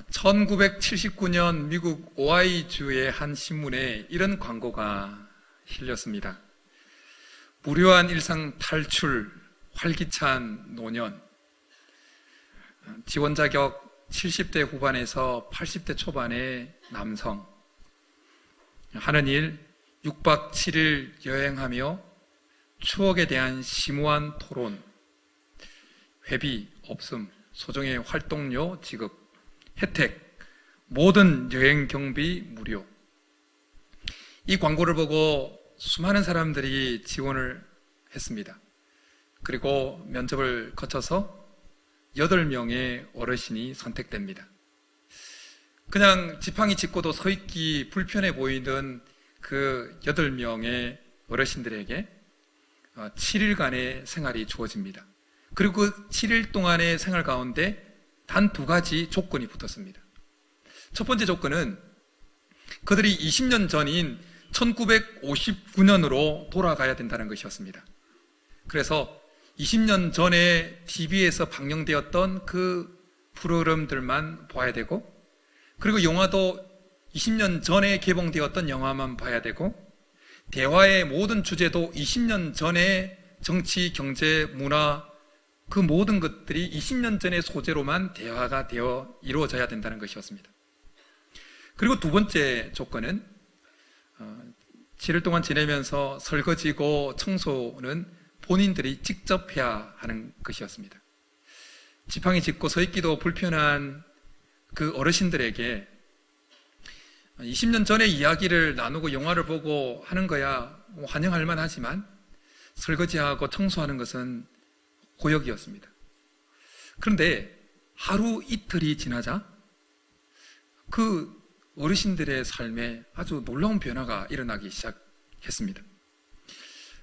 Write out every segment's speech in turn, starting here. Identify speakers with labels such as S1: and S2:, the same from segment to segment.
S1: 1979년 미국 오하이주의 한 신문에 이런 광고가 실렸습니다. 무료한 일상 탈출, 활기찬 노년. 지원 자격 70대 후반에서 80대 초반의 남성. 하는 일 6박 7일 여행하며 추억에 대한 심오한 토론. 회비 없음, 소정의 활동료 지급, 혜택, 모든 여행 경비 무료. 이 광고를 보고 수많은 사람들이 지원을 했습니다. 그리고 면접을 거쳐서 8명의 어르신이 선택됩니다. 그냥 지팡이 짚고도 서 있기 불편해 보이는 그 8명의 어르신들에게 7일간의 생활이 주어집니다. 그리고 그 7일 동안의 생활 가운데 단 2가지 조건이 붙었습니다. 첫 번째 조건은 그들이 20년 전인 1959년으로 돌아가야 된다는 것이었습니다. 그래서 20년 전에 TV에서 방영되었던 그 프로그램들만 봐야 되고, 그리고 영화도 20년 전에 개봉되었던 영화만 봐야 되고, 대화의 모든 주제도 20년 전에 정치, 경제, 문화, 그 모든 것들이 20년 전의 소재로만 대화가 되어 이루어져야 된다는 것이었습니다. 그리고 두 번째 조건은 7일 동안 지내면서 설거지고 청소는 본인들이 직접 해야 하는 것이었습니다. 지팡이 짚고 서 있기도 불편한 그 어르신들에게 20년 전의 이야기를 나누고 영화를 보고 하는 거야 환영할 만하지만 설거지하고 청소하는 것은 고역이었습니다. 그런데 하루 이틀이 지나자 그 어르신들의 삶에 아주 놀라운 변화가 일어나기 시작했습니다.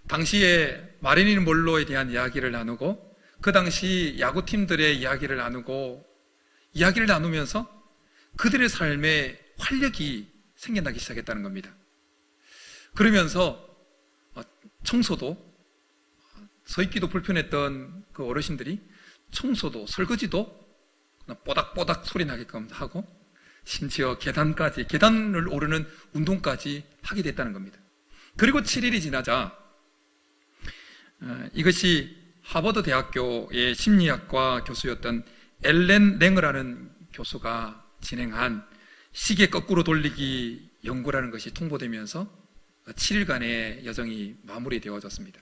S1: 당시에 마릴린 먼로에 대한 이야기를 나누고, 그 당시 야구팀들의 이야기를 나누고, 이야기를 나누면서 그들의 삶에 활력이 생겨나기 시작했다는 겁니다. 그러면서 청소도, 서 있기도 불편했던 그 어르신들이 청소도, 설거지도 뽀닥뽀닥 소리 나게끔 하고, 심지어 계단을 오르는 운동까지 하게 됐다는 겁니다. 그리고 7일이 지나자 이것이 하버드 대학교의 심리학과 교수였던 엘렌 랭어라는 교수가 진행한 시계 거꾸로 돌리기 연구라는 것이 통보되면서 7일간의 여정이 마무리되어졌습니다.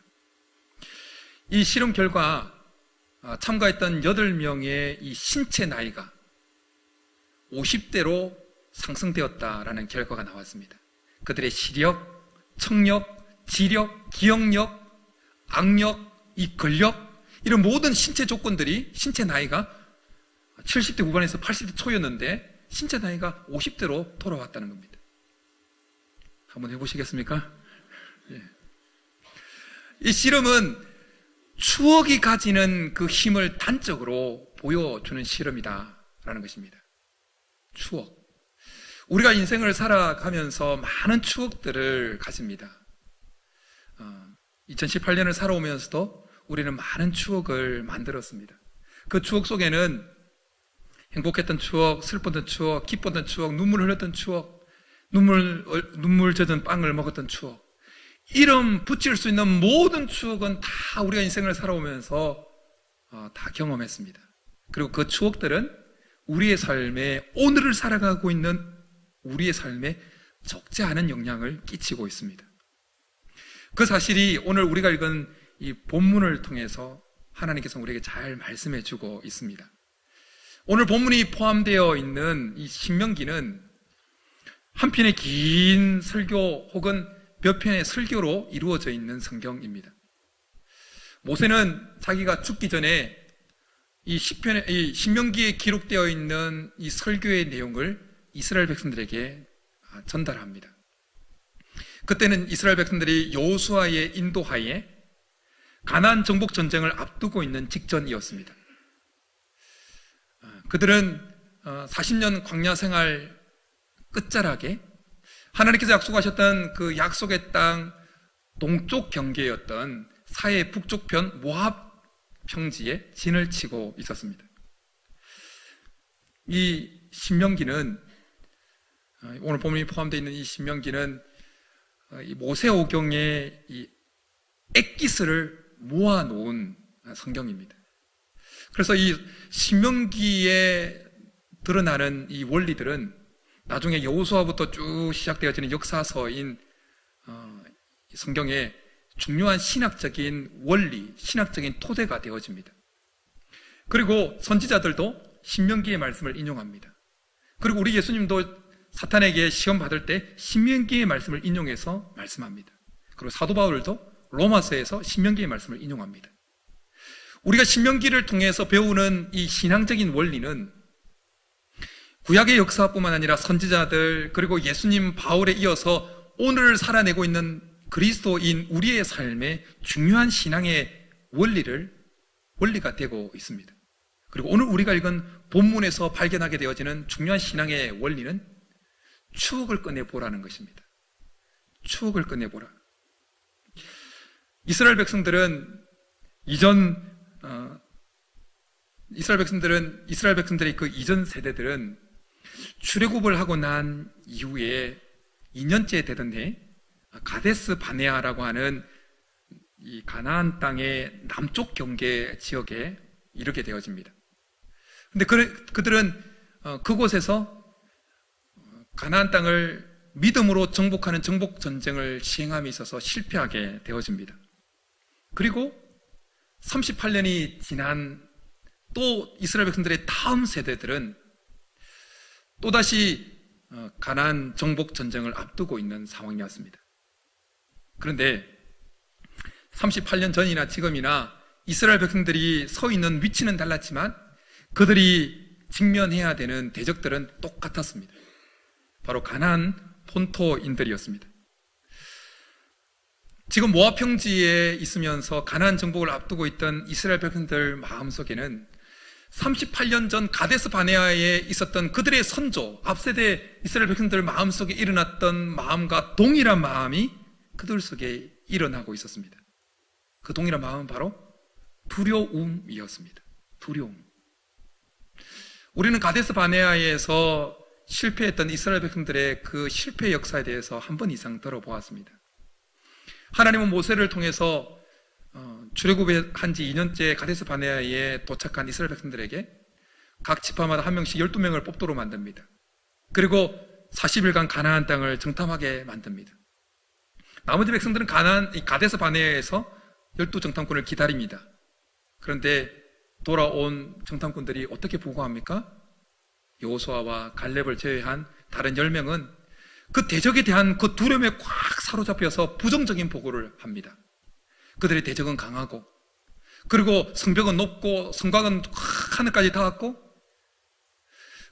S1: 이 실험 결과 참가했던 8명의 이 신체 나이가 50대로 상승되었다라는 결과가 나왔습니다. 그들의 시력, 청력, 지력, 기억력, 악력, 이 근력, 이런 모든 신체 조건들이, 신체 나이가 70대 후반에서 80대 초였는데 신체 나이가 50대로 돌아왔다는 겁니다. 한번 해보시겠습니까? 예. 이 실험은 추억이 가지는 그 힘을 단적으로 보여주는 실험이다라는 것입니다. 추억. 우리가 인생을 살아가면서 많은 추억들을 가집니다. 2018년을 살아오면서도 우리는 많은 추억을 만들었습니다. 그 추억 속에는 행복했던 추억, 슬펐던 추억, 기뻤던 추억, 눈물 흘렸던 추억, 눈물 젖은 빵을 먹었던 추억, 이름 붙일 수 있는 모든 추억은 다 우리가 인생을 살아오면서 다 경험했습니다. 그리고 그 추억들은 우리의 삶에, 오늘을 살아가고 있는 우리의 삶에 적지 않은 영향을 끼치고 있습니다. 그 사실이 오늘 우리가 읽은 이 본문을 통해서 하나님께서 우리에게 잘 말씀해 주고 있습니다. 오늘 본문이 포함되어 있는 이 신명기는 한 편의 긴 설교 혹은 몇 편의 설교로 이루어져 있는 성경입니다. 모세는 자기가 죽기 전에 이 신명기에 기록되어 있는 이 설교의 내용을 이스라엘 백성들에게 전달합니다. 그때는 이스라엘 백성들이 여호수아의 인도하에 가나안 정복 전쟁을 앞두고 있는 직전이었습니다. 그들은 40년 광야 생활 끝자락에 하나님께서 약속하셨던 그 약속의 땅 동쪽 경계였던 사해 북쪽편 모압 평지에 진을 치고 있었습니다. 이 신명기는, 오늘 본문이 포함되어 있는 이 신명기는 이 모세오경의 이 엑기스를 모아놓은 성경입니다. 그래서 이 신명기에 드러나는 이 원리들은 나중에 여호수아부터 쭉 시작되어지는 역사서인 성경의 중요한 신학적인 원리, 신학적인 토대가 되어집니다. 그리고 선지자들도 신명기의 말씀을 인용합니다. 그리고 우리 예수님도 사탄에게 시험 받을 때 신명기의 말씀을 인용해서 말씀합니다. 그리고 사도 바울도 로마서에서 신명기의 말씀을 인용합니다. 우리가 신명기를 통해서 배우는 이 신앙적인 원리는 구약의 역사뿐만 아니라 선지자들 그리고 예수님 바울에 이어서 오늘 살아내고 있는 그리스도인 우리의 삶의 중요한 신앙의 원리가 되고 있습니다. 그리고 오늘 우리가 읽은 본문에서 발견하게 되어지는 중요한 신앙의 원리는 추억을 꺼내보라는 것입니다. 추억을 꺼내보라. 이스라엘 백성들의 그 이전 세대들은 출애굽을 하고 난 이후에 2년째 되던 해 가데스 바네아라고 하는 이 가나안 땅의 남쪽 경계 지역에 이르게 되어집니다. 근데 그들은 그곳에서 가나안 땅을 믿음으로 정복하는 정복 전쟁을 시행함에 있어서 실패하게 되어집니다. 그리고 38년이 지난 또 이스라엘 백성들의 다음 세대들은 또다시 가나안 정복 전쟁을 앞두고 있는 상황이었습니다. 그런데 38년 전이나 지금이나 이스라엘 백성들이 서 있는 위치는 달랐지만 그들이 직면해야 되는 대적들은 똑같았습니다. 바로 가나안 본토인들이었습니다. 지금 모압 평지에 있으면서 가나안 정복을 앞두고 있던 이스라엘 백성들 마음속에는 38년 전 가데스 바네아에 있었던 그들의 선조, 앞세대 이스라엘 백성들 마음속에 일어났던 마음과 동일한 마음이 그들 속에 일어나고 있었습니다. 그 동일한 마음은 바로 두려움이었습니다. 두려움. 우리는 가데스 바네아에서 실패했던 이스라엘 백성들의 그 실패 역사에 대해서 한 번 이상 들어보았습니다. 하나님은 모세를 통해서 출애굽한 지 2년째 가데스 바네아에 도착한 이스라엘 백성들에게 각 지파마다 한 명씩 12명을 뽑도록 만듭니다. 그리고 40일간 가나안 땅을 정탐하게 만듭니다. 나머지 백성들은 가데스 바네아에서 12정탐꾼을 기다립니다. 그런데 돌아온 정탐꾼들이 어떻게 보고합니까? 여호수아와 갈렙을 제외한 다른 10명은 그 대적에 대한 그 두려움에 꽉 사로잡혀서 부정적인 보고를 합니다. 그들의 대적은 강하고, 그리고 성벽은 높고, 성곽은 하늘까지 닿았고,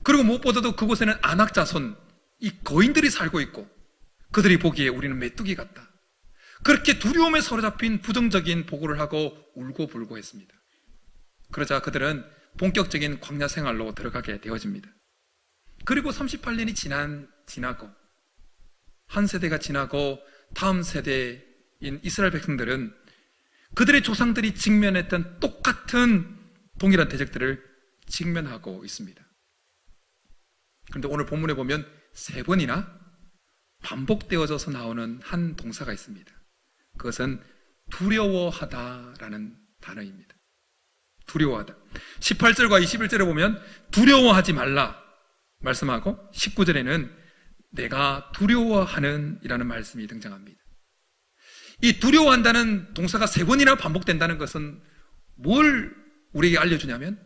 S1: 그리고 무엇보다도 그곳에는 아낙 자손, 이 거인들이 살고 있고, 그들이 보기에 우리는 메뚜기 같다. 그렇게 두려움에 사로잡힌 부정적인 보고를 하고 울고불고 했습니다. 그러자 그들은 본격적인 광야 생활로 들어가게 되어집니다. 그리고 38년이 지나고 한 세대가 지나고 다음 세대인 이스라엘 백성들은 그들의 조상들이 직면했던 똑같은 동일한 대적들을 직면하고 있습니다. 그런데 오늘 본문에 보면 3번이나 반복되어져서 나오는 한 동사가 있습니다. 그것은 두려워하다라는 단어입니다. 두려워하다. 18절과 21절에 보면 두려워하지 말라 말씀하고 19절에는 내가 두려워하는 이라는 말씀이 등장합니다. 이 두려워한다는 동사가 3번이나 반복된다는 것은 뭘 우리에게 알려주냐면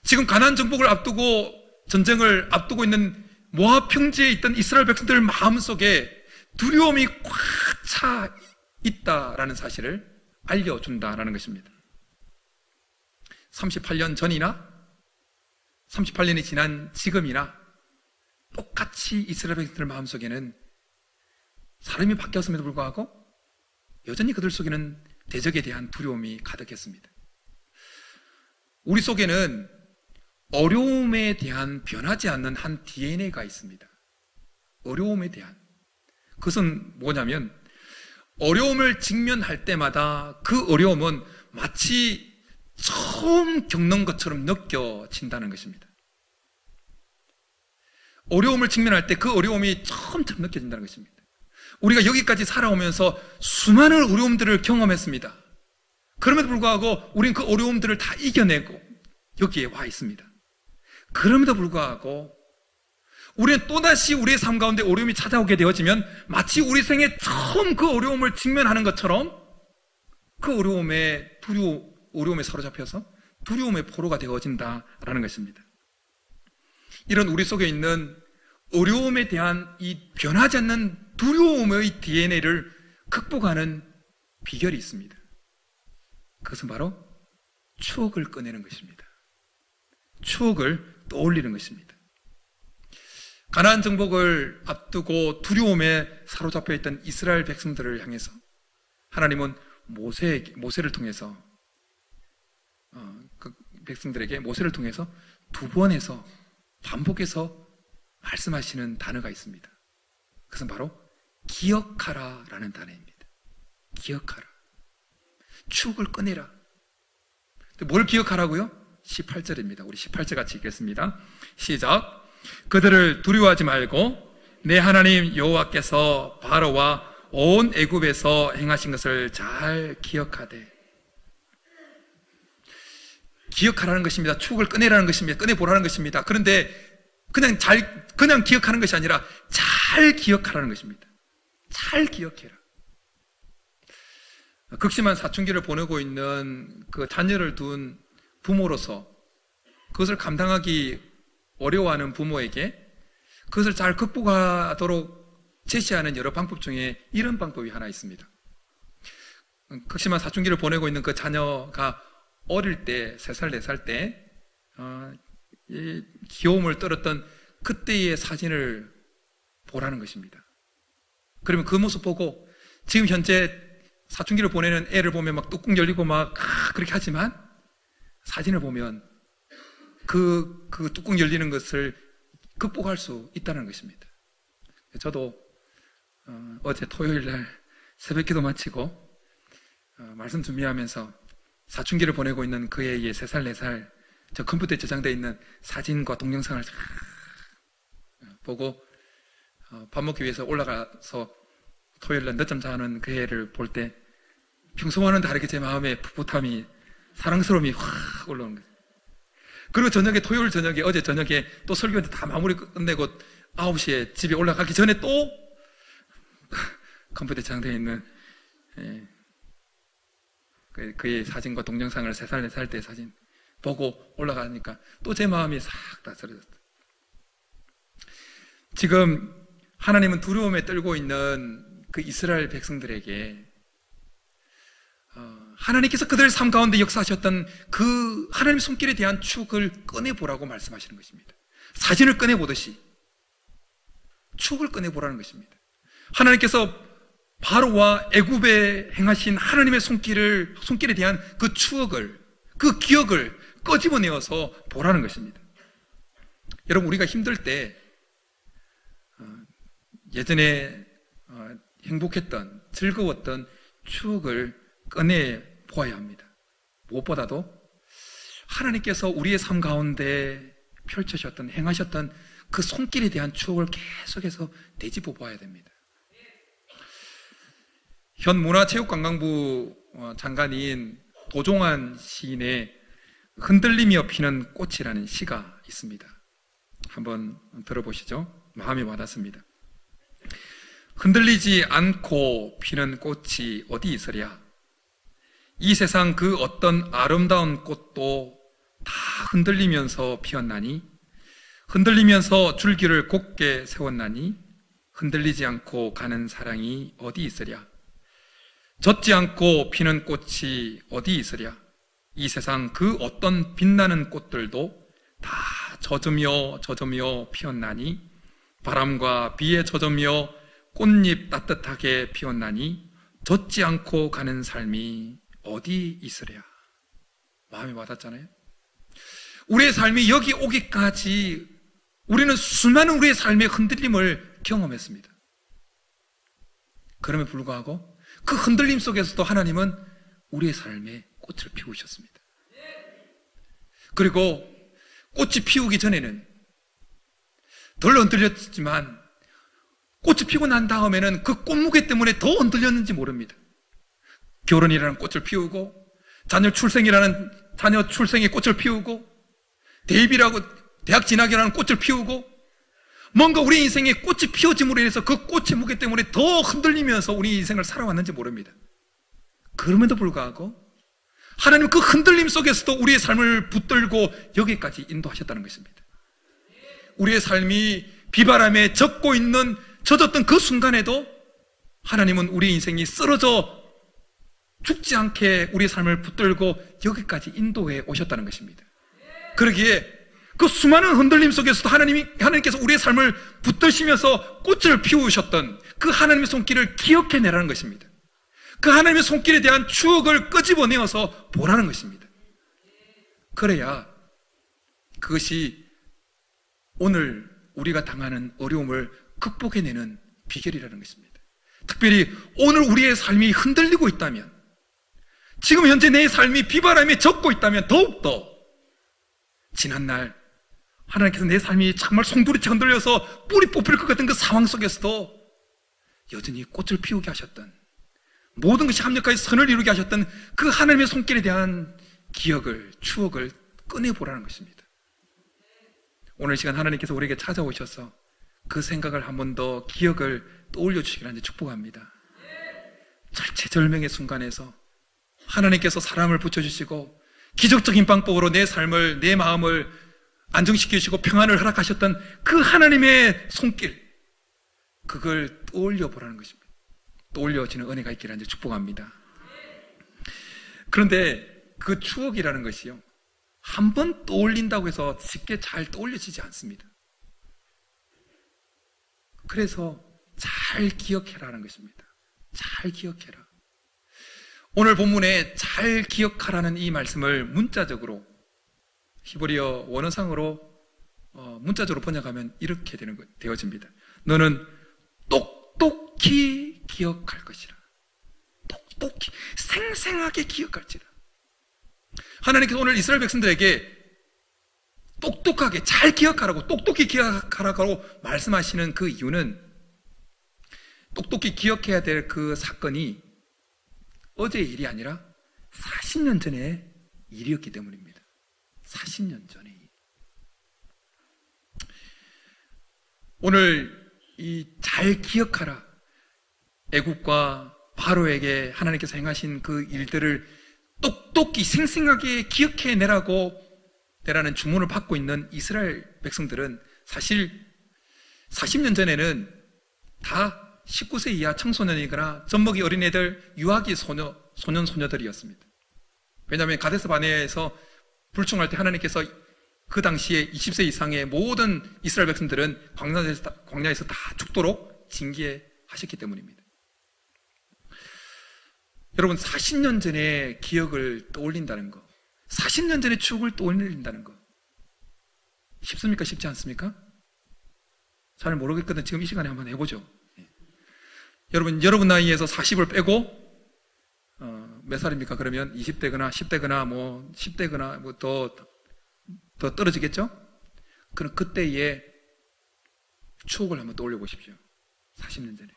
S1: 지금 가나안 정복을 앞두고 전쟁을 앞두고 있는 모압 평지에 있던 이스라엘 백성들 마음속에 두려움이 꽉 차 있다라는 사실을 알려준다라는 것입니다. 38년 전이나 38년이 지난 지금이나 똑같이 이스라엘 백성들 마음속에는 사람이 바뀌었음에도 불구하고 여전히 그들 속에는 대적에 대한 두려움이 가득했습니다. 우리 속에는 어려움에 대한 변하지 않는 한 DNA가 있습니다. 어려움에 대한. 그것은 뭐냐면 어려움을 직면할 때마다 그 어려움은 마치 처음 겪는 것처럼 느껴진다는 것입니다. 어려움을 직면할 때 그 어려움이 처음처럼 느껴진다는 것입니다. 우리가 여기까지 살아오면서 수많은 어려움들을 경험했습니다. 그럼에도 불구하고 우리는 그 어려움들을 다 이겨내고 여기에 와 있습니다. 그럼에도 불구하고 우리는 또다시 우리의 삶 가운데 어려움이 찾아오게 되어지면 마치 우리 생에 처음 그 어려움을 직면하는 것처럼 그 어려움에 사로잡혀서 두려움의 포로가 되어진다라는 것입니다. 이런 우리 속에 있는 어려움에 대한 이 변하지 않는 두려움의 DNA를 극복하는 비결이 있습니다. 그것은 바로 추억을 꺼내는 것입니다. 추억을 떠올리는 것입니다. 가나안 정복을 앞두고 두려움에 사로잡혀 있던 이스라엘 백성들을 향해서 하나님은 모세를 통해서 그 백성들에게 모세를 통해서 두 번에서 반복해서 말씀하시는 단어가 있습니다. 그것은 바로 기억하라 라는 단어입니다. 기억하라. 추억을 꺼내라. 뭘 기억하라고요? 18절입니다. 우리 18절 같이 읽겠습니다. 시작. 그들을 두려워하지 말고 내 하나님 여호와께서 바로와 온 애굽에서 행하신 것을 잘 기억하되. 기억하라는 것입니다. 추억을 꺼내라는 것입니다. 꺼내보라는 것입니다. 그런데 그냥 기억하는 것이 아니라 잘 기억하라는 것입니다. 잘 기억해라. 극심한 사춘기를 보내고 있는 그 자녀를 둔 부모로서 그것을 감당하기 어려워하는 부모에게 그것을 잘 극복하도록 제시하는 여러 방법 중에 이런 방법이 하나 있습니다. 극심한 사춘기를 보내고 있는 그 자녀가 어릴 때, 3살, 4살 때 이 귀여움을 떨었던 그때의 사진을 보라는 것입니다. 그러면 그 모습 보고 지금 현재 사춘기를 보내는 애를 보면 막 뚜껑 열리고 막 그렇게 하지만 사진을 보면 그 뚜껑 열리는 것을 극복할 수 있다는 것입니다. 저도 어제 토요일 날 새벽 기도 마치고 말씀 준비하면서 사춘기를 보내고 있는 그 애의 3살, 4살 저 컴퓨터에 저장되어 있는 사진과 동영상을 보고 밥 먹기 위해서 올라가서 토요일 날 늦잠 자는 그 애를 볼 때 평소와는 다르게 제 마음에 풋풋함이, 사랑스러움이 확 올라오는 거예요. 그리고 토요일 저녁에, 어제 저녁에 또 설교 다 마무리 끝내고 9시에 집에 올라가기 전에 또 컴퓨터에 저장되어 있는 그의 사진과 동영상을 3살, 4살 때 사진 보고 올라가니까 또 제 마음이 싹 다 쓰러졌어요. 지금 하나님은 두려움에 떨고 있는 그 이스라엘 백성들에게 하나님께서 그들의 삶 가운데 역사하셨던 그 하나님의 손길에 대한 추억을 꺼내보라고 말씀하시는 것입니다. 사진을 꺼내보듯이 추억을 꺼내보라는 것입니다. 하나님께서 바로와 애굽에 행하신 하나님의 손길에 대한 그 추억을, 그 기억을 꺼집어내어서 보라는 것입니다. 여러분, 우리가 힘들 때 예전에 행복했던, 즐거웠던 추억을 꺼내 보아야 합니다. 무엇보다도 하나님께서 우리의 삶 가운데 펼쳐셨던, 행하셨던 그 손길에 대한 추억을 계속해서 되짚어 보아야 됩니다. 현 문화체육관광부 장관인 도종환 시인의 흔들리며 피는 꽃이라는 시가 있습니다. 한번 들어보시죠. 마음이 와닿습니다. 흔들리지 않고 피는 꽃이 어디 있으랴. 이 세상 그 어떤 아름다운 꽃도 다 흔들리면서 피었나니, 흔들리면서 줄기를 곧게 세웠나니, 흔들리지 않고 가는 사랑이 어디 있으랴. 젖지 않고 피는 꽃이 어디 있으랴. 이 세상 그 어떤 빛나는 꽃들도 다 젖으며 피었나니, 바람과 비에 젖으며 꽃잎 따뜻하게 피었나니, 젖지 않고 가는 삶이 어디 있으랴. 마음이 와닿잖아요. 우리의 삶이 여기 오기까지 우리는 수많은 우리의 삶의 흔들림을 경험했습니다. 그럼에도 불구하고 그 흔들림 속에서도 하나님은 우리의 삶에 꽃을 피우셨습니다. 그리고 꽃이 피우기 전에는 덜 흔들렸지만 꽃이 피고 난 다음에는 그 꽃무게 때문에 더 흔들렸는지 모릅니다. 결혼이라는 꽃을 피우고 자녀 출생의 꽃을 피우고 대입이라고 대학 진학이라는 꽃을 피우고 뭔가 우리 인생에 꽃이 피어짐으로 인해서 그 꽃의 무게 때문에 더 흔들리면서 우리 인생을 살아왔는지 모릅니다. 그럼에도 불구하고 하나님은 그 흔들림 속에서도 우리의 삶을 붙들고 여기까지 인도하셨다는 것입니다. 우리의 삶이 비바람에 젖었던 그 순간에도 하나님은 우리 인생이 쓰러져 죽지 않게 우리의 삶을 붙들고 여기까지 인도해 오셨다는 것입니다. 그러기에 그 수많은 흔들림 속에서도 하나님께서 우리의 삶을 붙드시면서 꽃을 피우셨던 그 하나님의 손길을 기억해내라는 것입니다. 그 하나님의 손길에 대한 추억을 끄집어내어서 보라는 것입니다. 그래야 그것이 오늘 우리가 당하는 어려움을 극복해내는 비결이라는 것입니다. 특별히 오늘 우리의 삶이 흔들리고 있다면, 지금 현재 내 삶이 비바람에 젖고 있다면 더욱더 지난날 하나님께서 내 삶이 정말 송두리째 흔들려서 뿌리 뽑힐 것 같은 그 상황 속에서도 여전히 꽃을 피우게 하셨던, 모든 것이 합력하여 선을 이루게 하셨던 그 하나님의 손길에 대한 기억을, 추억을 꺼내보라는 것입니다. 오늘 시간 하나님께서 우리에게 찾아오셔서 그 생각을 한 번 더 기억을 떠올려 주시기를 축복합니다. 절체절명의 순간에서 하나님께서 사람을 붙여주시고 기적적인 방법으로 내 삶을, 내 마음을 안정시키시고 평안을 허락하셨던 그 하나님의 손길, 그걸 떠올려 보라는 것입니다. 떠올려지는 은혜가 있기를 축복합니다. 그런데 그 추억이라는 것이요, 한 번 떠올린다고 해서 쉽게 잘 떠올려지지 않습니다. 그래서 잘 기억해라는 것입니다. 잘 기억해라. 오늘 본문에 잘 기억하라는 이 말씀을 문자적으로, 히브리어 원어상으로 문자적으로 번역하면 이렇게 되어집니다. 너는 똑똑히 기억할 것이라. 똑똑히, 생생하게 기억할지라. 하나님께서 오늘 이스라엘 백성들에게 똑똑하게 잘 기억하라고, 똑똑히 기억하라고 말씀하시는 그 이유는, 똑똑히 기억해야 될 그 사건이 어제의 일이 아니라 40년 전의 일이었기 때문입니다. 40년 전의 일. 오늘 이 잘 기억하라, 애국과 바로에게 하나님께서 행하신 그 일들을 똑똑히 생생하게 기억해내라고 내라는 주문을 받고 있는 이스라엘 백성들은 사실 40년 전에는 다 19세 이하 청소년이거나 젖먹이 어린애들, 유아기 소년, 소녀들이었습니다. 왜냐하면 가데스 바네아에서 불충할 때 하나님께서 그 당시에 20세 이상의 모든 이스라엘 백성들은 광야에서 다 죽도록 징계하셨기 때문입니다. 여러분, 40년 전의 기억을 떠올린다는 거, 40년 전의 추억을 떠올린다는 거 쉽습니까? 쉽지 않습니까? 잘 모르겠거든. 지금 이 시간에 한번 해보죠. 여러분 나이에서 40을 빼고 몇 살입니까? 그러면 20대거나 10대거나 뭐 10대거나 뭐 더 떨어지겠죠? 그럼 그때의 추억을 한번 떠올려 보십시오. 40년 전에.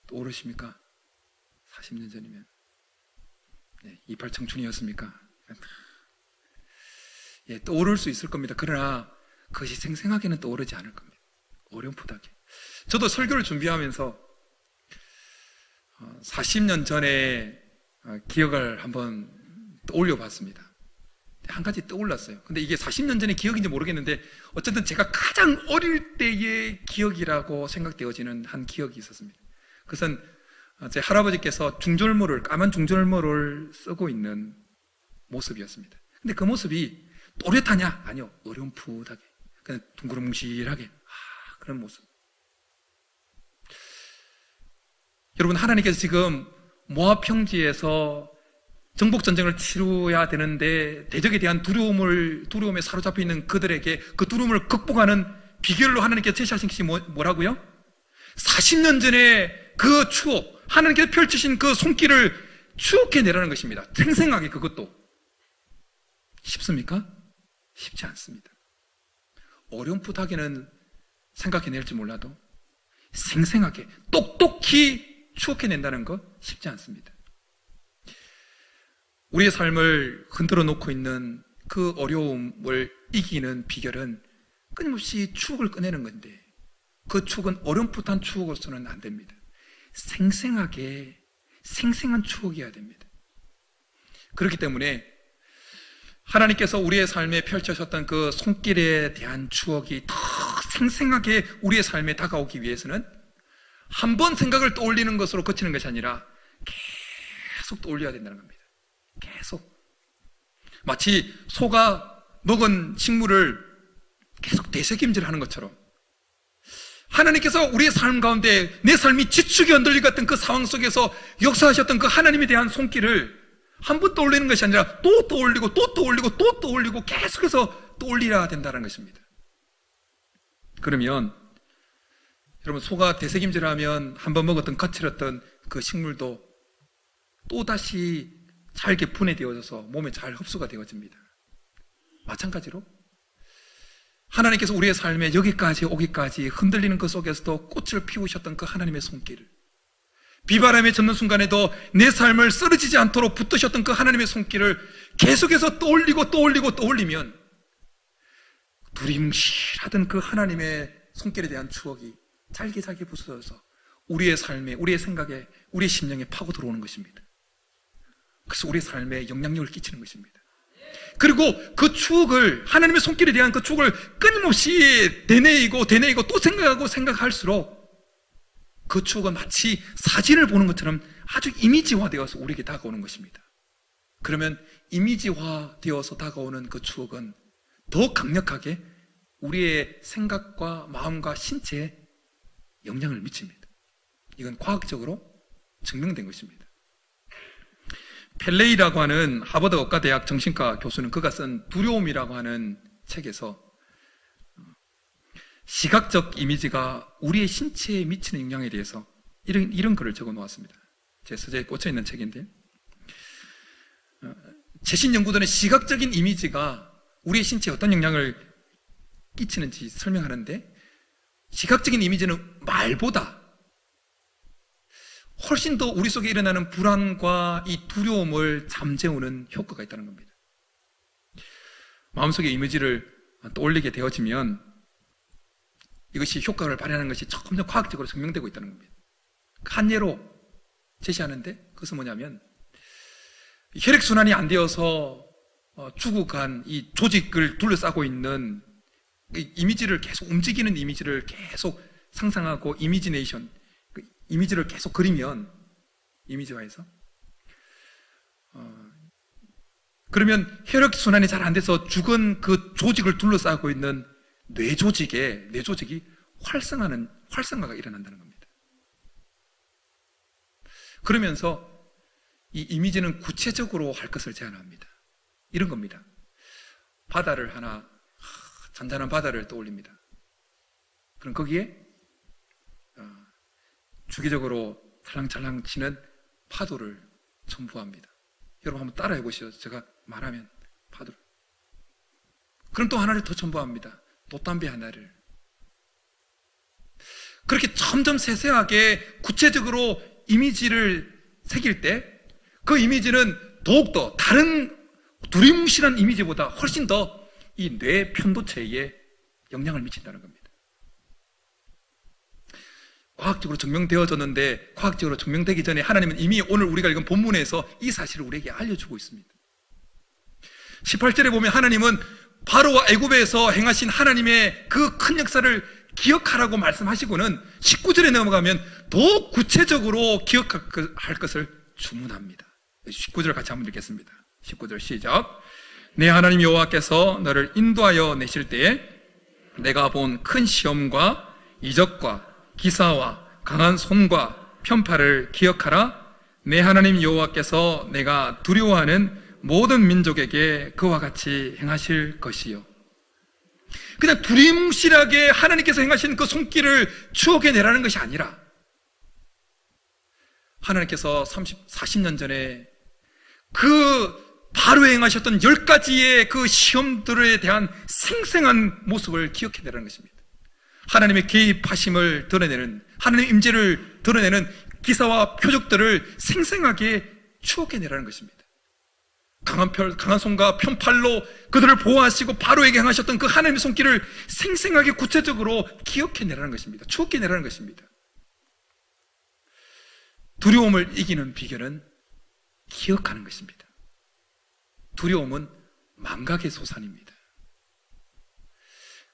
S1: 떠오르십니까? 40년 전이면. 네, 28 청춘이었습니까? 예, 떠오를 수 있을 겁니다. 그러나 그것이 생생하게는 떠오르지 않을 겁니다. 어렴풋하게. 저도 설교를 준비하면서 40년 전에 기억을 한번 떠올려 봤습니다. 한 가지 떠올랐어요. 근데 이게 40년 전의 기억인지 모르겠는데 어쨌든 제가 가장 어릴 때의 기억이라고 생각되어지는 한 기억이 있었습니다. 그것은 제 할아버지께서 까만 중절모를 쓰고 있는 모습이었습니다. 근데 그 모습이 또렷하냐? 아니요. 어렴풋하게, 그냥 둥그름뭉실하게, 그런 모습. 여러분, 하나님께서 지금 모압 평지에서 정복전쟁을 치러야 되는데 대적에 대한 두려움에 사로잡혀 있는 그들에게 그 두려움을 극복하는 비결로 하나님께서 제시하신 것이 뭐라고요? 40년 전에 그 추억, 하나님께서 펼치신 그 손길을 추억해내라는 것입니다. 생생하게. 그것도 쉽습니까? 쉽지 않습니다. 어렴풋하게는 생각해낼지 몰라도 생생하게 똑똑히 추억해낸다는 것 쉽지 않습니다. 우리의 삶을 흔들어 놓고 있는 그 어려움을 이기는 비결은 끊임없이 추억을 꺼내는 건데, 그 추억은 어렴풋한 추억으로서는 안 됩니다. 생생하게 생생한 추억이어야 됩니다. 그렇기 때문에 하나님께서 우리의 삶에 펼쳐졌던 그 손길에 대한 추억이 더 생생하게 우리의 삶에 다가오기 위해서는 한 번 생각을 떠올리는 것으로 그치는 것이 아니라 계속 떠올려야 된다는 겁니다. 계속. 마치 소가 먹은 식물을 계속 되새김질하는 것처럼 하나님께서 우리의 삶 가운데 내 삶이 지축이 흔들릴 같은 그 상황 속에서 역사하셨던 그 하나님에 대한 손길을 한 번 떠올리는 것이 아니라 또 떠올리고 또 떠올리고 또 떠올리고 계속해서 떠올려야 된다는 것입니다. 그러면 여러분, 소가 되새김질하면 한 번 먹었던 거칠었던 그 식물도 또다시 잘게 분해되어져서 몸에 잘 흡수가 되어집니다. 마찬가지로 하나님께서 우리의 삶에 여기까지 오기까지 흔들리는 그 속에서도 꽃을 피우셨던 그 하나님의 손길을, 비바람에 젖는 순간에도 내 삶을 쓰러지지 않도록 붙드셨던 그 하나님의 손길을 계속해서 떠올리고 떠올리고 떠올리면 두림실하던 그 하나님의 손길에 대한 추억이 잘게 잘게 부서져서 우리의 삶에, 우리의 생각에, 우리의 심령에 파고 들어오는 것입니다. 그래서 우리의 삶에 영향력을 끼치는 것입니다. 그리고 그 추억을, 하나님의 손길에 대한 그 추억을 끊임없이 되뇌이고 또 생각하고 생각할수록 그 추억은 마치 사진을 보는 것처럼 아주 이미지화되어서 우리에게 다가오는 것입니다. 그러면 이미지화되어서 다가오는 그 추억은 더 강력하게 우리의 생각과 마음과 신체에 영향을 미칩니다. 이건 과학적으로 증명된 것입니다. 펠레이라고 하는 하버드 의과대학 정신과 교수는 그가 쓴 두려움이라고 하는 책에서 시각적 이미지가 우리의 신체에 미치는 영향에 대해서 이런 글을 적어 놓았습니다. 제 서재에 꽂혀 있는 책인데, 최신 연구들은 시각적인 이미지가 우리의 신체에 어떤 영향을 끼치는지 설명하는데, 시각적인 이미지는 말보다 훨씬 더 우리 속에 일어나는 불안과 이 두려움을 잠재우는 효과가 있다는 겁니다. 마음속의 이미지를 떠올리게 되어지면 이것이 효과를 발휘하는 것이 점점 과학적으로 증명되고 있다는 겁니다. 한 예로 제시하는데, 그것은 뭐냐면 혈액순환이 안 되어서 죽어간 이 조직을 둘러싸고 있는 이미지를 계속, 움직이는 이미지를 계속 상상하고 이미지네이션, 이미지를 계속 그리면, 이미지화해서 그러면 혈액순환이 잘 안 돼서 죽은 그 조직을 둘러싸고 있는 뇌조직이 활성화가 일어난다는 겁니다. 그러면서 이 이미지는 구체적으로 할 것을 제안합니다. 이런 겁니다. 바다를 하나, 잔잔한 바다를 떠올립니다. 그럼 거기에 주기적으로 찰랑찰랑 치는 파도를 첨부합니다. 여러분 한번 따라해 보시죠. 제가 말하면 파도를. 그럼 또 하나를 더 첨부합니다. 돛담배 하나를. 그렇게 점점 세세하게 구체적으로 이미지를 새길 때 그 이미지는 더욱더 다른 두리뭉실한 이미지보다 훨씬 더 이 뇌 편도체에 영향을 미친다는 겁니다. 과학적으로 증명되어졌는데, 과학적으로 증명되기 전에 하나님은 이미 오늘 우리가 읽은 본문에서 이 사실을 우리에게 알려주고 있습니다. 18절에 보면 하나님은 바로와 애굽에서 행하신 하나님의 그 큰 역사를 기억하라고 말씀하시고는 19절에 넘어가면 더 구체적으로 기억할 것을 주문합니다. 19절 같이 한번 읽겠습니다. 19절 시작. 내 하나님 여호와께서 너를 인도하여 내실 때에 내가 본 큰 시험과 이적과 기사와 강한 손과 편파를 기억하라. 내 하나님 여호와께서 내가 두려워하는 모든 민족에게 그와 같이 행하실 것이요. 그냥 두리뭉실하게 하나님께서 행하신 그 손길을 추억해내라는 것이 아니라, 하나님께서 40년 전에 그 바로에 행하셨던 10가지의 그 시험들에 대한 생생한 모습을 기억해내라는 것입니다. 하나님의 개입하심을 드러내는, 하나님의 임재를 드러내는 기사와 표적들을 생생하게 추억해내라는 것입니다. 강한 손과 편팔로 그들을 보호하시고 바로에게 행하셨던 그 하나님의 손길을 생생하게 구체적으로 기억해내라는 것입니다. 추억해내라는 것입니다. 두려움을 이기는 비결은 기억하는 것입니다. 두려움은 망각의 소산입니다.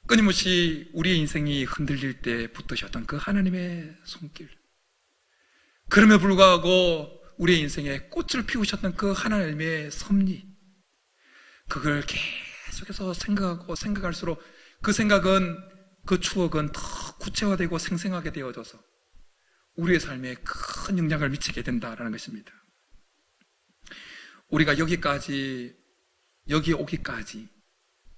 S1: 끊임없이 우리의 인생이 흔들릴 때 붙드셨던 그 하나님의 손길, 그럼에도 불구하고 우리의 인생에 꽃을 피우셨던 그 하나님의 섭리, 그걸 계속해서 생각하고 생각할수록 그 생각은, 그 추억은 더 구체화되고 생생하게 되어져서 우리의 삶에 큰 영향을 미치게 된다는 것입니다. 우리가 여기 오기까지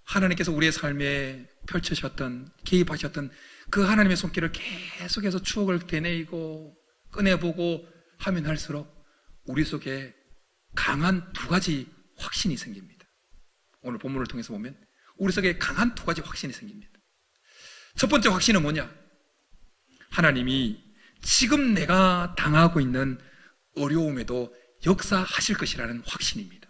S1: 하나님께서 우리의 삶에 펼치셨던, 개입하셨던 그 하나님의 손길을 계속해서 추억을 되뇌이고 꺼내보고 하면 할수록 우리 속에 강한 2가지 확신이 생깁니다. 오늘 본문을 통해서 보면 우리 속에 강한 2가지 확신이 생깁니다. 첫 번째 확신은 뭐냐? 하나님이 지금 내가 당하고 있는 어려움에도 역사하실 것이라는 확신입니다.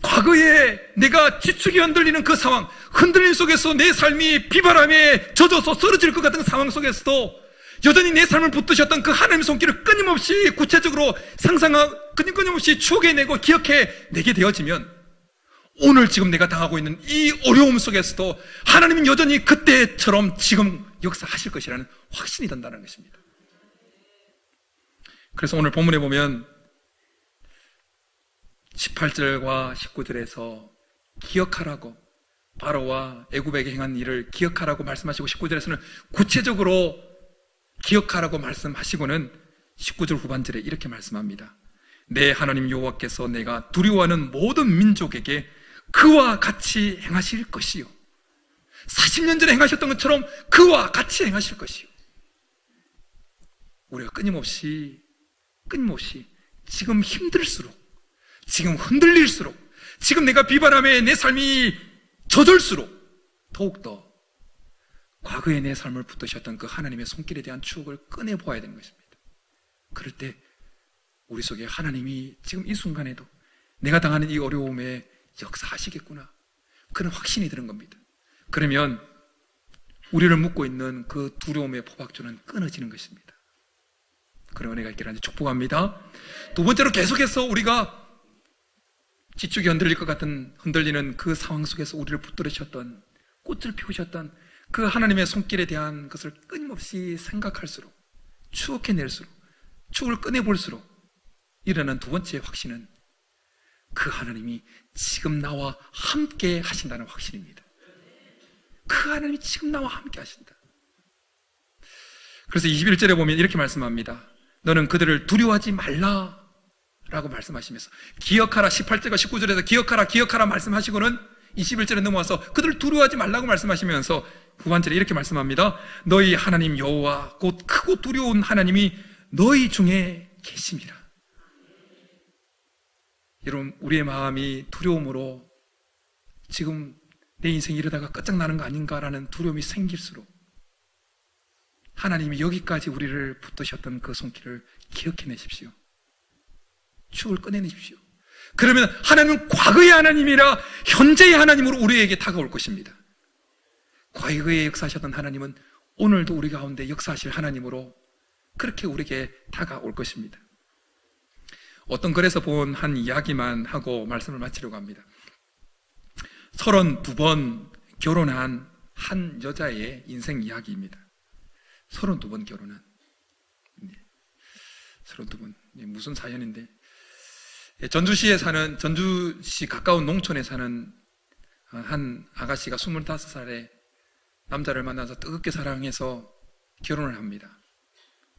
S1: 과거에 내가 지축이 흔들리는 그 상황, 흔들림 속에서 내 삶이 비바람에 젖어서 쓰러질 것 같은 상황 속에서도 여전히 내 삶을 붙드셨던 그 하나님의 손길을 끊임없이 구체적으로 상상하고 끊임없이 추억해내고 기억해내게 되어지면 오늘 지금 내가 당하고 있는 이 어려움 속에서도 하나님은 여전히 그때처럼 지금 역사하실 것이라는 확신이 든다는 것입니다. 그래서 오늘 본문에 보면 18절과 19절에서 기억하라고, 바로와 애굽에게 행한 일을 기억하라고 말씀하시고 19절에서는 구체적으로 기억하라고 말씀하시고는 19절 후반절에 이렇게 말씀합니다. 내 하나님 여호와께서 내가 두려워하는 모든 민족에게 그와 같이 행하실 것이요, 40년 전에 행하셨던 것처럼 그와 같이 행하실 것이요. 우리가 끊임없이 지금 힘들수록, 지금 흔들릴수록, 지금 내가 비바람에 내 삶이 젖을수록 더욱더 과거에 내 삶을 붙드셨던 그 하나님의 손길에 대한 추억을 꺼내보아야 되는 것입니다. 그럴 때 우리 속에 하나님이 지금 이 순간에도 내가 당하는 이 어려움에 역사하시겠구나, 그런 확신이 드는 겁니다. 그러면 우리를 묶고 있는 그 두려움의 포박조는 끊어지는 것입니다. 그런 은혜가 있기를 축복합니다. 두 번째로, 계속해서 우리가 지축이 흔들릴 것 같은 흔들리는 그 상황 속에서 우리를 붙들으셨던, 꽃을 피우셨던 그 하나님의 손길에 대한 것을 끊임없이 생각할수록, 추억해낼수록, 추억을 꺼내볼수록 일어나는 두 번째 확신은 그 하나님이 지금 나와 함께 하신다는 확신입니다. 그 하나님이 지금 나와 함께 하신다. 그래서 21절에 보면 이렇게 말씀합니다. 너는 그들을 두려워하지 말라 라고 말씀하시면서, 기억하라, 18절과 19절에서 기억하라 말씀하시고는 21절에 넘어와서 그들을 두려워하지 말라고 말씀하시면서 후반절에 이렇게 말씀합니다. 너희 하나님 여호와 곧 크고 두려운 하나님이 너희 중에 계심이라. 여러분, 우리의 마음이 두려움으로 지금 내 인생이 이러다가 끝장나는 거 아닌가라는 두려움이 생길수록 하나님이 여기까지 우리를 붙드셨던 그 손길을 기억해내십시오. 추억을 꺼내내십시오. 그러면 하나님은 과거의 하나님이라 현재의 하나님으로 우리에게 다가올 것입니다. 과거에 역사하셨던 하나님은 오늘도 우리 가운데 역사하실 하나님으로 그렇게 우리에게 다가올 것입니다. 어떤 글에서 본 한 이야기만 하고 말씀을 마치려고 합니다. 32번 결혼한 한 여자의 인생 이야기입니다. 32번 결혼한. 32번. 무슨 사연인데. 전주시 가까운 농촌에 사는 한 아가씨가 25살에 남자를 만나서 뜨겁게 사랑해서 결혼을 합니다.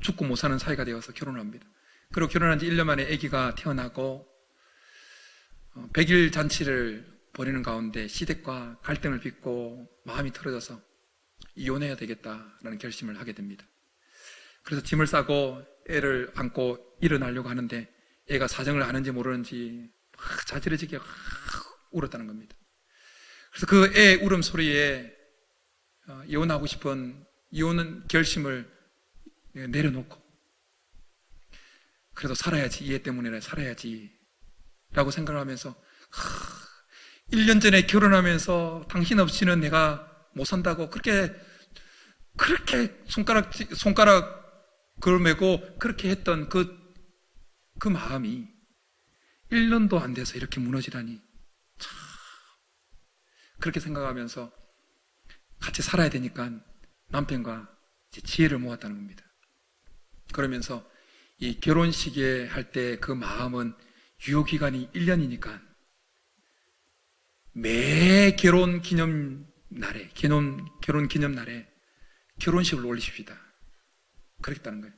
S1: 죽고 못 사는 사이가 되어서 결혼을 합니다. 그리고 결혼한 지 1년 만에 아기가 태어나고 100일 잔치를 벌이는 가운데 시댁과 갈등을 빚고 마음이 틀어져서 이혼해야 되겠다라는 결심을 하게 됩니다. 그래서 짐을 싸고 애를 안고 일어나려고 하는데 애가 사정을 아는지 모르는지 막 자지러지게 막 울었다는 겁니다. 그래서 그 애 울음소리에 이혼하고 싶은 이혼은 결심을 내려놓고 그래도 살아야지, 이 애 때문에 살아야지 라고 생각을 하면서 1년 전에 결혼하면서 당신 없이는 내가 못 산다고 그렇게 손가락을 메고 그렇게 했던 그 마음이 1년도 안 돼서 이렇게 무너지다니, 참 그렇게 생각하면서 같이 살아야 되니까 남편과 이제 지혜를 모았다는 겁니다. 그러면서 이 결혼식에 할 때 그 마음은 유효기간이 1년이니까 매 결혼 기념날에 결혼식을 올리십시다. 그랬다는 거예요.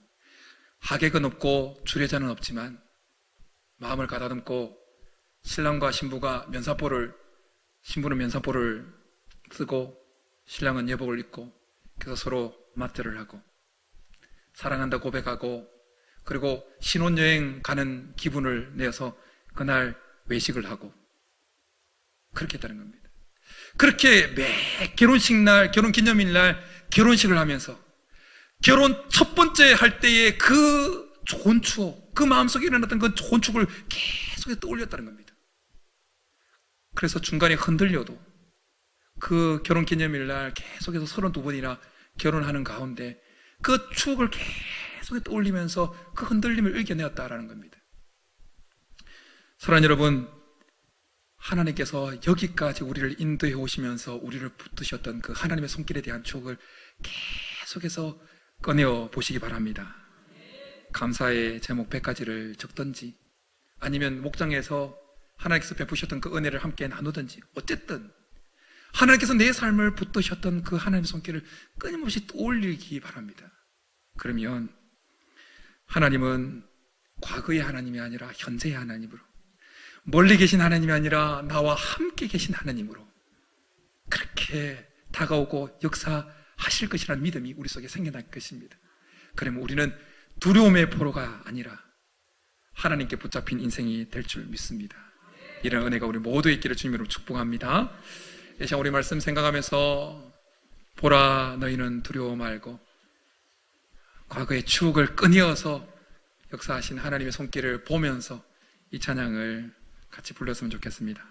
S1: 하객은 없고 주례자는 없지만 마음을 가다듬고 신랑과 신부는 면사포를 쓰고 신랑은 예복을 입고 그래서 서로 맞절을 하고 사랑한다 고백하고 그리고 신혼여행 가는 기분을 내서 그날 외식을 하고 그렇게 했다는 겁니다. 그렇게 매 결혼기념일 날 결혼식을 하면서 결혼 첫 번째 할 때의 그 좋은 추억, 그 마음속에 일어났던 그 좋은 추억을 계속 떠올렸다는 겁니다. 그래서 중간에 흔들려도 그 결혼기념일 날 계속해서 32번이나 결혼하는 가운데 그 추억을 계속 떠올리면서 그 흔들림을 이겨내었다라는 겁니다. 사랑하는 여러분, 하나님께서 여기까지 우리를 인도해 오시면서 우리를 붙드셨던 그 하나님의 손길에 대한 추억을 계속해서 꺼내어 보시기 바랍니다. 감사의 제목 100가지를 적든지 아니면 목장에서 하나님께서 베푸셨던 그 은혜를 함께 나누든지, 어쨌든 하나님께서 내 삶을 붙드셨던 그 하나님의 손길을 끊임없이 떠올리기 바랍니다. 그러면 하나님은 과거의 하나님이 아니라 현재의 하나님으로, 멀리 계신 하나님이 아니라 나와 함께 계신 하나님으로 그렇게 다가오고 역사하실 것이라는 믿음이 우리 속에 생겨날 것입니다. 그러면 우리는 두려움의 포로가 아니라 하나님께 붙잡힌 인생이 될 줄 믿습니다. 이런 은혜가 우리 모두에 있기를 주님으로 축복합니다. 이 시간 우리 말씀 생각하면서 보라 너희는 두려워 말고 과거의 추억을 끊이어서 역사하신 하나님의 손길을 보면서 이 찬양을 같이 불렀으면 좋겠습니다.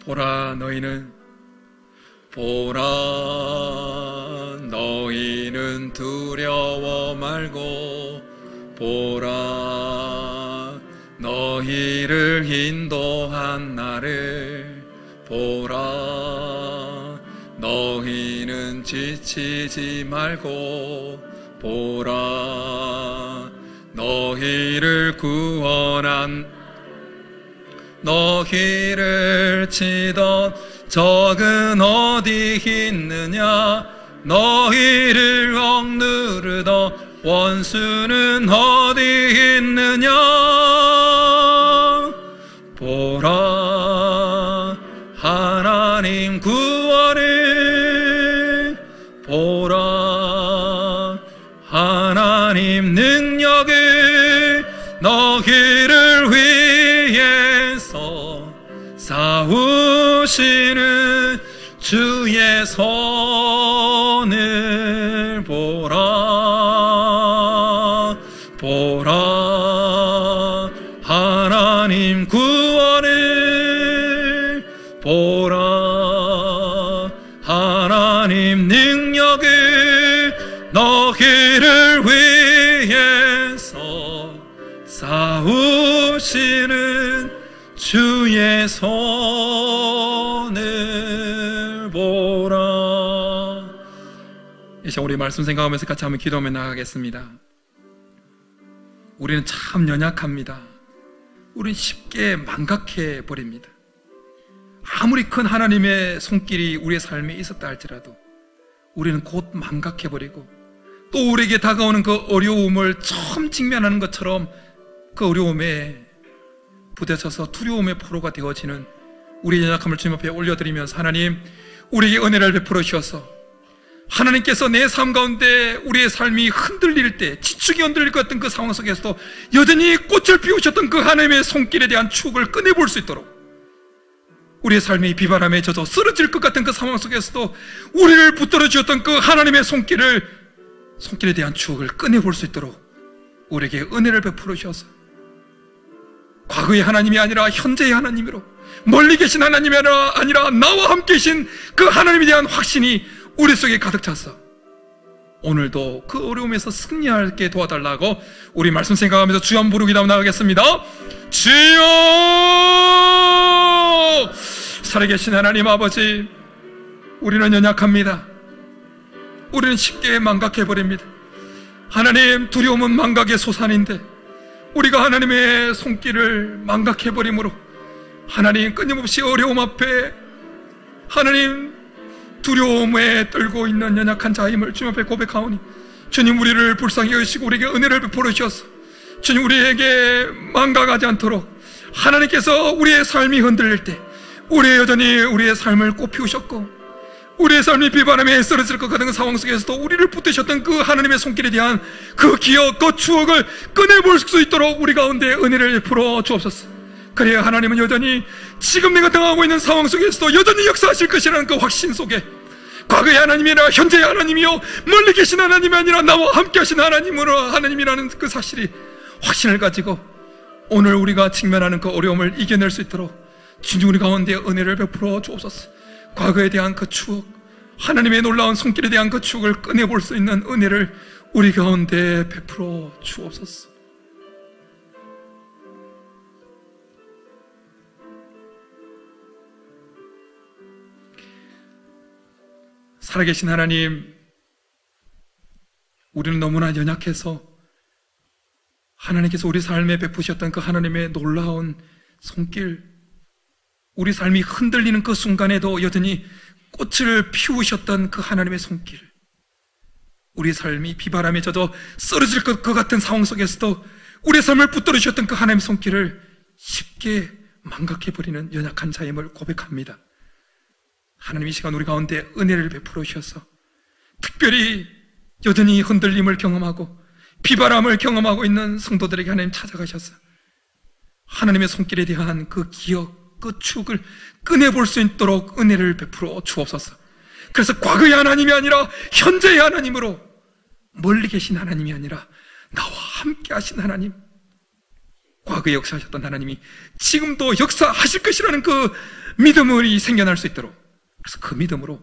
S1: 보라 너희는 두려워 말고 보라 너희를 인도한 나를 보라 너희는 지치지 말고 보라 너희를 구원한 너희를 치던 적은 어디 있느냐 너희를 억누르던 원수는 어디 있느냐 보라 하나님 구원을 보라 하나님 능력을 너희를 위해서 싸우시는 주의 손을 보라 하나님 구원을 보라 하나님 능력을 너희를 위해서 싸우시는 주의 손을 보라. 이제 우리 말씀 생각하면서 같이 한번 기도하며 나가겠습니다. 우리는 참 연약합니다. 우리는 쉽게 망각해 버립니다. 아무리 큰 하나님의 손길이 우리의 삶에 있었다 할지라도 우리는 곧 망각해 버리고 또 우리에게 다가오는 그 어려움을 처음 직면하는 것처럼 그 어려움에 부딪혀서 두려움의 포로가 되어지는 우리의 연약함을 주님 앞에 올려드리면서 하나님, 우리에게 은혜를 베풀어 주셔서 하나님께서 내 삶 가운데 우리의 삶이 흔들릴 때, 지축이 흔들릴 것 같은 그 상황 속에서도 여전히 꽃을 피우셨던 그 하나님의 손길에 대한 추억을 꺼내볼 수 있도록, 우리의 삶이 비바람에 젖어 쓰러질 것 같은 그 상황 속에서도 우리를 붙들어 주셨던 그 하나님의 손길에 대한 추억을 꺼내볼 수 있도록 우리에게 은혜를 베풀어 주셔서 과거의 하나님이 아니라 현재의 하나님으로, 멀리 계신 하나님이 아니라 나와 함께 계신 그 하나님에 대한 확신이 우리 속에 가득 찼어 오늘도 그 어려움에서 승리하게 도와달라고 우리 말씀 생각하면서 주여 한번 부르기 나가겠습니다. 주여! 살아계신 하나님 아버지, 우리는 연약합니다. 우리는 쉽게 망각해버립니다. 하나님, 두려움은 망각의 소산인데 우리가 하나님의 손길을 망각해버림으로 하나님, 끊임없이 어려움 앞에 하나님 두려움에 떨고 있는 연약한 자임을 주님 앞에 고백하오니, 주님, 우리를 불쌍히 여기시고 우리에게 은혜를 베풀어 주셔서 주님, 우리에게 망각하지 않도록 하나님께서 우리의 삶이 흔들릴 때 우리의 삶을 꽃피우셨고 우리의 삶이 비바람에 쓰러질 것 같은 상황 속에서도 우리를 붙드셨던 그 하나님의 손길에 대한 그 기억, 그 추억을 꺼내볼 수 있도록 우리 가운데 은혜를 베풀어 주옵소서. 그래야 하나님은 여전히 지금 내가 당하고 있는 상황 속에서도 여전히 역사하실 것이라는 그 확신 속에, 과거의 하나님이 아니라 현재의 하나님이요, 멀리 계신 하나님이 아니라 나와 함께 하신 하나님이라는 그 사실이, 확신을 가지고 오늘 우리가 직면하는 그 어려움을 이겨낼 수 있도록 주님, 우리 가운데 은혜를 베풀어 주옵소서. 과거에 대한 그 추억, 하나님의 놀라운 손길에 대한 그 추억을 꺼내볼 수 있는 은혜를 우리 가운데 베풀어 주옵소서. 살아계신 하나님, 우리는 너무나 연약해서 하나님께서 우리 삶에 베푸셨던 그 하나님의 놀라운 손길, 우리 삶이 흔들리는 그 순간에도 여전히 꽃을 피우셨던 그 하나님의 손길, 우리 삶이 비바람에 젖어 쓰러질 것 같은 상황 속에서도 우리의 삶을 붙들어 주셨던 그 하나님의 손길을 쉽게 망각해버리는 연약한 자임을 고백합니다. 하나님, 이 시간 우리 가운데 은혜를 베풀어 주셔서 특별히 여전히 흔들림을 경험하고 비바람을 경험하고 있는 성도들에게 하나님 찾아가셔서 하나님의 손길에 대한 그 기억, 그 추억을 꺼내볼 수 있도록 은혜를 베풀어 주옵소서. 그래서 과거의 하나님이 아니라 현재의 하나님으로, 멀리 계신 하나님이 아니라 나와 함께 하신 하나님, 과거에 역사하셨던 하나님이 지금도 역사하실 것이라는 그 믿음이 생겨날 수 있도록, 그래서 그 믿음으로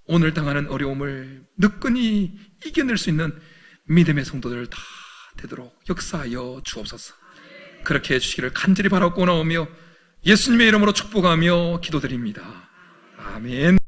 S1: 오늘 당하는 어려움을 느끈히 이겨낼 수 있는 믿음의 성도들 다 되도록 역사하여 주옵소서. 그렇게 해주시기를 간절히 바라고 나오며 예수님의 이름으로 축복하며 기도드립니다. 아멘.